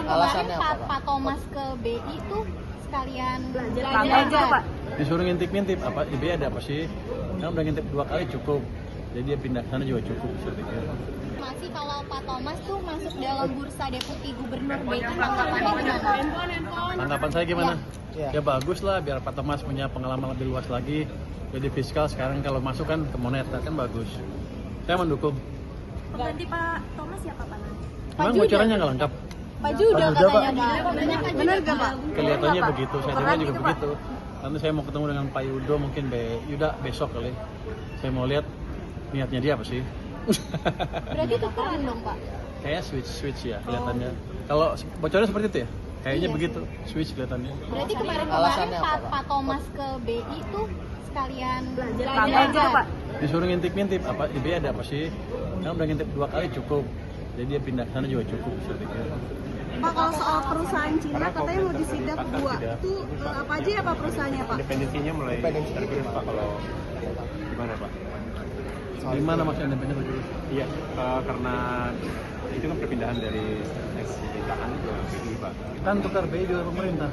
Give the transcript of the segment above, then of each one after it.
Alasannya kemarin apa, Pak Thomas ke BI tuh sekalian belajar. Pak. Disuruh ngintip-ngintip apa di BI ada apa sih? Kan udah ngintip 2 kali cukup. Jadi dia pindah ke sana juga cukup saya pikir. Masih kalau Pak Thomas tuh masuk dalam bursa deputi gubernur BI, tanggapannya gimana? Tanggapan saya gimana? Ya. Ya bagus lah biar Pak Thomas punya pengalaman lebih luas lagi. Jadi fiskal sekarang kalau masuk kan ke moneter kan bagus. Saya mendukung. Pengganti Pak Thomas siapa Pak nanti? Memang bocorannya nggak lengkap. Pak Juda katanya Benar nggak Pak? Kelihatannya begitu, saya dengar juga Gitu, Pak. begitu. Nanti saya mau ketemu dengan Pak Yudo mungkin Yuda besok kali. Saya mau lihat niatnya dia apa sih. Berarti tukeran dong Pak? Kayak switch ya kelihatannya. Kalau bocornya seperti itu ya? Kayaknya Iya. begitu, switch kelihatannya. Berarti kemarin Alasannya apa, Pak? Pak Thomas ke BI tuh sekalian Belajar. Pak. Disuruh ngintip-ngintip apa di BI ada apa sih? Kan udah ngintip 2 kali cukup. Jadi dia pindah ke sana juga cukup saya pikir. Pak, kalau soal perusahaan Cina katanya mau disidak 2 itu apa aja ya Pak perusahaannya Pak? Independensinya mulai tergerus Pak kalau gimana Pak? Di mana maksudnya independen berjurus? Iya, karena itu kan perpindahan dari perusahaan ke BI Pak. Kan tukar BI juga pemerintah.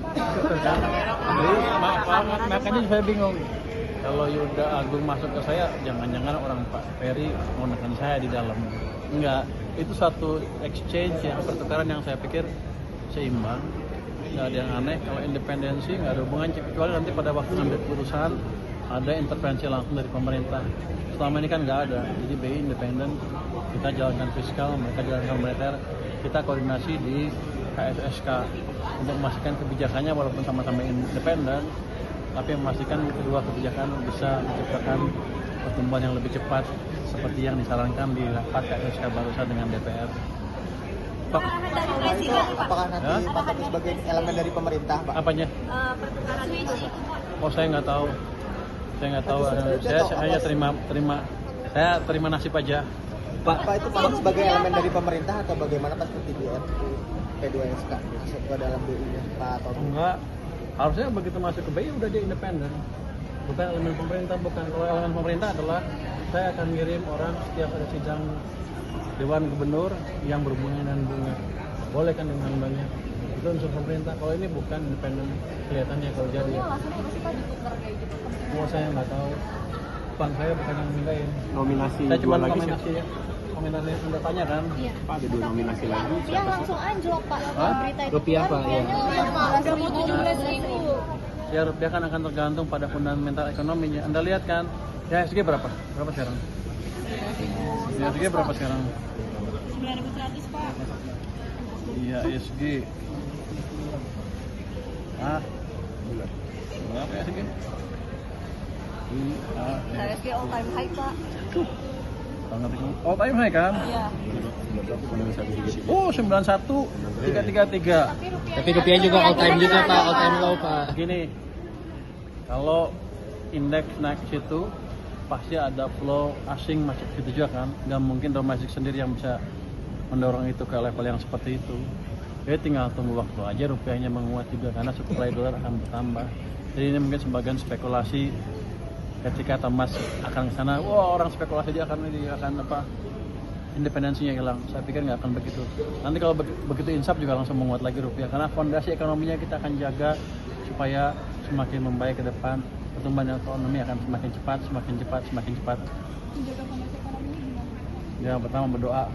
Jadi makanya saya bingung. Kalau Yuda Agung masuk ke saya, jangan-jangan orang Pak Ferry mau menekan saya di dalam. Enggak, itu satu exchange yang pertukaran yang saya pikir seimbang. Nggak ada yang aneh. Kalau independensi nggak ada hubungan, kecuali nanti pada waktu ngambil keputusan ada intervensi langsung dari pemerintah. Selama ini kan nggak ada. Jadi BI independen, kita jalankan fiskal, mereka jalankan moneter, kita koordinasi di KSSK untuk memastikan kebijakannya walaupun sama-sama independen, tapi memastikan kedua kebijakan bisa menciptakan pertumbuhan yang lebih cepat seperti yang disarankan di rapat KSSK barusan dengan DPR. Pak, Apakah nanti Pak Thomas sebagai elemen dari pemerintah, Pak? apanya? Pertukaran itu. Oh saya nggak tahu. Saya nggak tahu. Saya hanya terima nasib aja. Pak itu Pak sebagai elemen dari pemerintah atau bagaimana Pak seperti di P2SK masuk ke dalam BI-nya Pak Thomas? Enggak. Harusnya begitu masuk ke BI udah dia independen. Bukan elemen pemerintah, bukan. Kalau elemen pemerintah adalah saya akan ngirim orang setiap ada sidang Dewan Gubernur yang berhubungan dengan bunga. Boleh kan dengan banyak. Itu unsur pemerintah. Kalau ini bukan independen kelihatannya kalau jadi. Ya. Alasannya apa sih Pak ditukar kayak gitu? Oh saya nggak tahu. Bang saya bukan yang mindahin. Nominasi Saya cuma dua lagi kombinasi ya. Kombinasi yang Anda tanya kan. Iya. Pak ada 2 nominasi lagi. Rupiah Siapa sih? langsung anjlok Pak. Hah? Berita itu Rupiah, keluar, Pak, iya. rupiahnya udah 17.000. Ya rupiah kan akan tergantung pada fundamental ekonominya. Anda lihat kan, ya SG berapa? Berapa sekarang? Ya SG berapa sekarang? 9.100 Pak. Iya SG. Ah, berapa SG? HSG all time high Pak. Oh time high kan? Iya. Oh 91 333. Tapi rupiah juga all time juga Pak, all time low Pak. Gini, kalau indeks naik ke situ pasti ada flow asing masuk ke situ juga kan, nggak mungkin domestik sendiri yang bisa mendorong itu ke level yang seperti itu. Jadi tinggal tunggu waktu aja rupiahnya menguat juga karena supply dolar akan bertambah. Jadi ini mungkin sebagian spekulasi ketika Thomas akan ke sana, wah orang spekulasi dia akan apa independensinya hilang. Saya pikir nggak akan begitu. Nanti kalau begitu insaf juga langsung menguat lagi rupiah karena fondasi ekonominya kita akan jaga supaya semakin membaik ke depan. Pertumbuhan ekonomi akan semakin cepat. Menjaga fondasi ekonominya gimana? Ya pertama berdoa.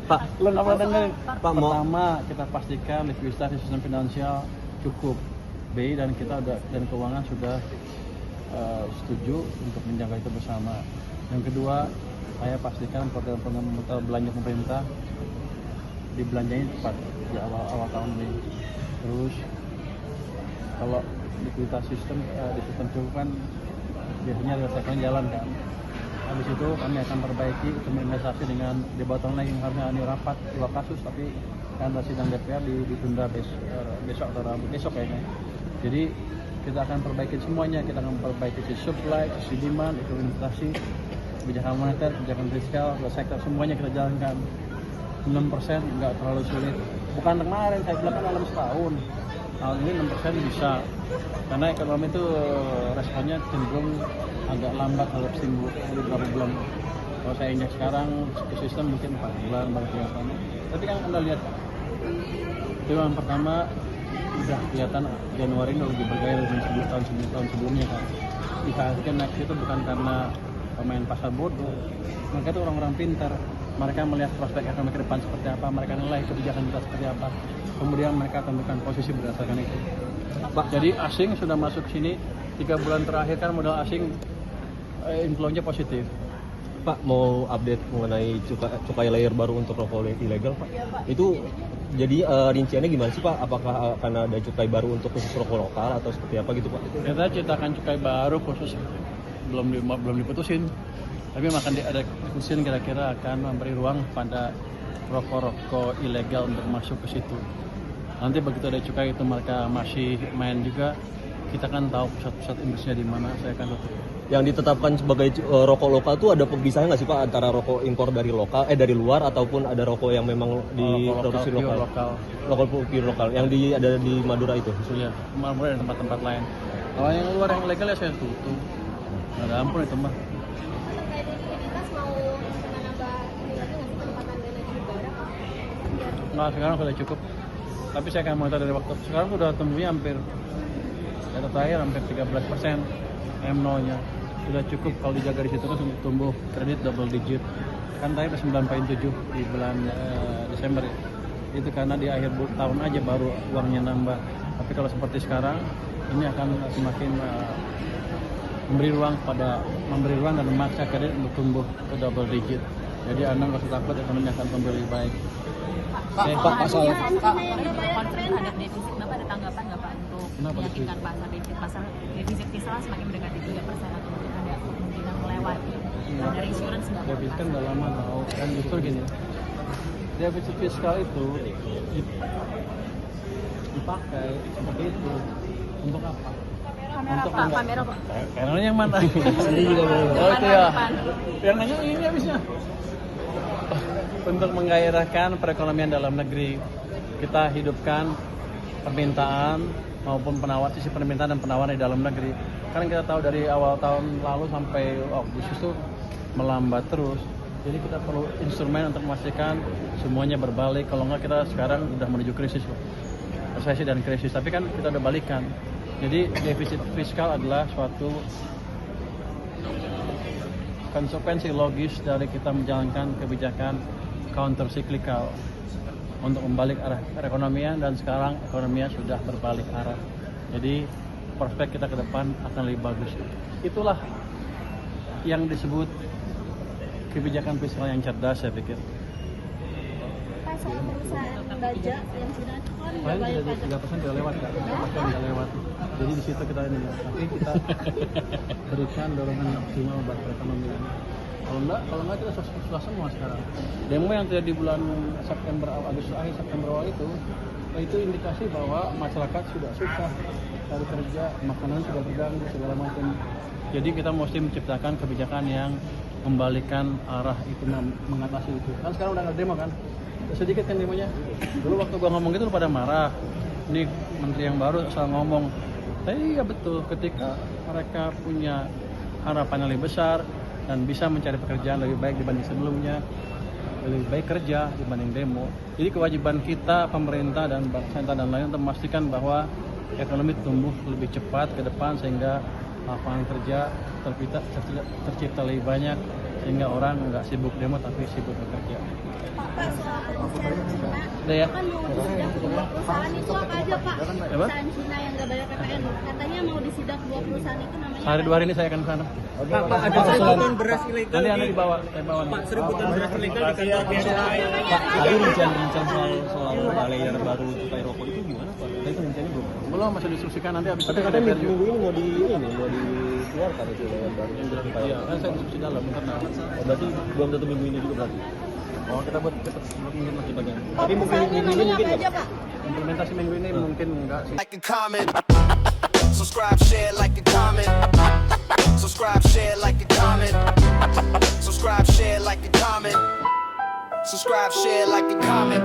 Pak, Lo nggak pernah dengar? Pak, mau- Pertama kita pastikan likuiditas di sistem finansial cukup. BI dan kita dan keuangan sudah setuju untuk menjaga itu bersama. Yang kedua, saya pastikan program-program belanja pemerintah dibelanjain cepat di awal tahun ini. Terus kalau likuiditas sistem di sistem cukup kan biasanya resekan jalan kan. Habis itu kami akan perbaiki untuk investasi dengan debottleneck yang harusnya ini rapat 2 kasus tapi karena sidang DPR ditunda besok atau besok kayaknya. Jadi kita akan perbaiki semuanya, kita akan perbaiki sisi supply, sisi demand, itu inflasi, kebijakan moneter, kebijakan fiskal, sektor semuanya kita jalankan. 6% nggak terlalu sulit. Bukan kemarin, saya bilang kan dalam setahun. Tahun ini 6% bisa. Karena ekonomi itu responnya cenderung agak lambat kalau timbul beberapa bulan. Kalau saya injak sekarang ke sistem mungkin 4 bulan, baru 3 tahun. Tapi kan Anda lihat Itu yang pertama, udah kelihatan Januari ini lebih bergairah dari tahun sebelumnya kan. Dihasilkan naik itu bukan karena pemain pasar bodoh, mereka itu orang-orang pintar. Mereka melihat prospek ekonomi ke depan seperti apa, mereka nilai kebijakan kita seperti apa, kemudian mereka tentukan posisi berdasarkan itu. Jadi asing sudah masuk sini 3 bulan terakhir kan modal asing inflow-nya positif. Pak, mau update mengenai cukai layer baru untuk rokok ilegal, Pak? Itu jadi rinciannya gimana sih, Pak? Apakah akan ada cukai baru untuk khusus rokok lokal atau seperti apa gitu, Pak? Kita ciptakan cukai baru khusus belum diputusin, tapi ada diskusi kira-kira akan memberi ruang pada rokok-rokok ilegal untuk masuk ke situ. Nanti begitu ada cukai itu mereka masih main juga, kita kan tahu pusat-pusat industri di mana, saya akan tutup. Yang ditetapkan sebagai rokok lokal tuh ada pemisahnya nggak sih, Pak, antara rokok impor dari dari luar ataupun ada rokok yang memang diproduksi lokal? Lokal pure lokal yang ada di Madura itu. Iya, Madura dan tempat-tempat lain. Kalau yang luar yang legal ya saya tutup. Ada ampun itu mah. Terkait likuiditas mau menambah ini lagi nggak sih penempatan dana di negara? Nah sekarang sudah cukup. Tapi saya akan monitor dari waktu sekarang sudah tumbuhnya hampir data terakhir hampir 13% M0-nya. Sudah cukup kalau dijaga di situ terus untuk tumbuh kredit double digit. Kan tadi 9,7 di bulan Desember ya. Itu karena di akhir tahun aja baru uangnya nambah. Tapi kalau seperti sekarang ini akan semakin memberi ruang dan memaksa kredit untuk tumbuh ke double digit. Jadi Anda nggak usah takut, ekonomi akan tumbuh lebih baik. Pak, soal konflik terhadap defisit, Bapak ada tanggapan nggak Pak untuk meyakinkan pasar defisit fiskal semakin mendekati 3% atau mungkin ada kemungkinan melewati dari insurance nggak? Defisit kan udah lama tahu kan justru gini. Defisit fiskal itu dipakai seperti itu untuk apa? Untuk kamera Pak. Kameranya yang mana? Ini juga boleh. Oh itu ya. Yang nanya ini habisnya. Untuk menggairahkan perekonomian dalam negeri, kita hidupkan permintaan maupun sisi permintaan dan penawaran di dalam negeri. Karena kita tahu dari awal tahun lalu sampai Agustus itu melambat terus. Jadi kita perlu instrumen untuk memastikan semuanya berbalik. Kalau enggak kita sekarang udah menuju krisis, resesi dan krisis. Tapi kan kita udah balikan. Jadi defisit fiskal adalah suatu konsekuensi logis dari kita menjalankan kebijakan counter cyclical untuk membalik arah perekonomian, dan sekarang ekonominya sudah berbalik arah. Jadi prospek kita ke depan akan lebih bagus. Itulah yang disebut kebijakan fiskal yang cerdas, saya pikir. Pak, soal perusahaan baja yang sudah itu kan nggak bayar pajak. 3% sudah lewat, Kak. 3% sudah lewat. Jadi di situ kita ini, tapi kita berikan dorongan maksimal buat perekonomian. Kalau enggak kita susah semua sekarang. Demo yang terjadi di bulan Agustus akhir September awal itu indikasi bahwa masyarakat sudah susah cari kerja, makanan sudah terganggu segala macam. Jadi kita mesti menciptakan kebijakan yang membalikan arah itu, mengatasi itu. Kan sekarang udah nggak demo kan? Sedikit kan demonya. Dulu waktu gua ngomong gitu lu pada marah. Ini menteri yang baru asal ngomong. Tapi ya betul, ketika mereka punya harapan yang lebih besar dan bisa mencari pekerjaan lebih baik dibanding sebelumnya, lebih baik kerja dibanding demo. Jadi kewajiban kita, pemerintah dan bank sentral dan lain untuk memastikan bahwa ekonomi tumbuh lebih cepat ke depan sehingga lapangan kerja tercipta lebih banyak, sehingga orang nggak sibuk demo tapi sibuk bekerja. Pak, soal perusahaan Cina, Ya. kan mau disidak 2 perusahaan itu apa aja Pak? Perusahaan Cina yang nggak bayar PPN, katanya mau disidak 2 perusahaan itu namanya. Sehari 2 hari ini saya akan ke sana. Pak, ada 1.000 ton beras ilegal. Nanti Anda dibawa, saya bawa. Pak, 1.000 ton beras ilegal di kantor BCA. Pak, tadi rincian soal layer baru cukai rokok itu gimana, Pak? Tadi rinciannya belum. Belum, masih diskusikan nanti habis. Tapi katanya minggu ini mau dikeluarkan itu layer baru. Iya, kan saya diskusi dalam internal. Berarti belum tentu minggu ini juga berarti. Oh, kita buat cepat mungkin masih bagian. Tapi mungkin minggu ini mungkin apa aja Pak? Implementasi minggu ini mungkin enggak sih. Like and comment, subscribe, share, like and comment, subscribe, share, like and comment, subscribe, share, like and comment, subscribe, share, like and comment.